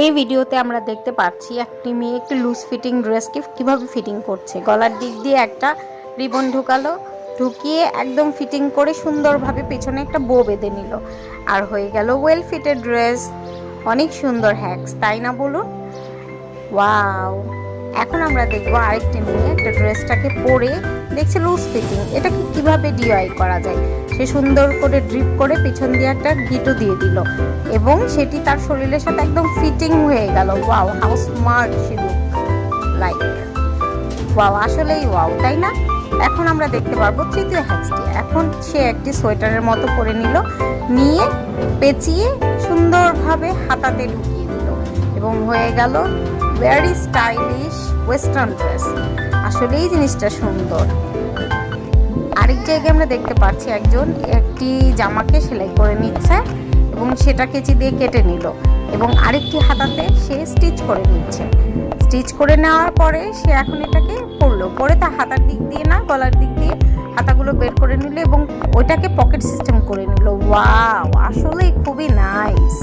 এই ভিডিওতে আমরা দেখতে পাচ্ছি একটি মেয়ে একটি লুজ ফিটিং ড্রেসকে কিভাবে ফিটিং করছে। গলার দিক দিয়ে একটা রিবন ঢুকালো, ঢুকিয়ে একদম ফিটিং করে সুন্দরভাবে পেছনে একটা বো বেঁধে নিল, আর হয়ে গেল ওয়েল ফিটেড ড্রেস। অনেক সুন্দর হ্যাক্স, তাই না বলুন? ওয়াও! এখন আমরা দেখবো আরেকটি মেয়ে একটা ড্রেসটাকে পরে দেখছে লুজ ফিটিং, এটাকে কিভাবে ডিআই করা যায়। সে সুন্দর করে ড্রিপ করে পিছন দিয়ে একটা গিটো দিয়ে দিল এবং সেটি তার শরীরের সাথে একদম ফিটিং হয়ে গেল। Wow, how smart she look like. Wow, আসলেই ওয়াও, তাই না? এখন আমরা দেখতে পারবো তৃতীয় হ্যাক্সটি। এখন সে একটি সোয়েটারের মতো করে নিল, নিয়ে পেঁচিয়ে সুন্দরভাবে হাতাতে ঢুকিয়ে দিল এবং হয়ে গেল ভেরি স্টাইলিশ ওয়েস্টার্ন ড্রেস। আসলেই জিনিসটা সুন্দর। আরেক জায়গায় আমরা দেখতে পাচ্ছি একজন একটি জামাকে সেলাই করে নিচ্ছে এবং সেটা কেচি দিয়ে কেটে নিল এবং আরেকটি হাতাতে সে স্টিচ করে নিচ্ছে। স্টিচ করে নেওয়ার পরে সে এখন এটাকে পরলো, পরে তার হাতার দিক দিয়ে না গলার দিক দিয়ে হাতাগুলো বের করে নিল এবং ওইটাকে পকেট সিস্টেম করে নিল। ওয়াও, আসলেই খুবই নাইস।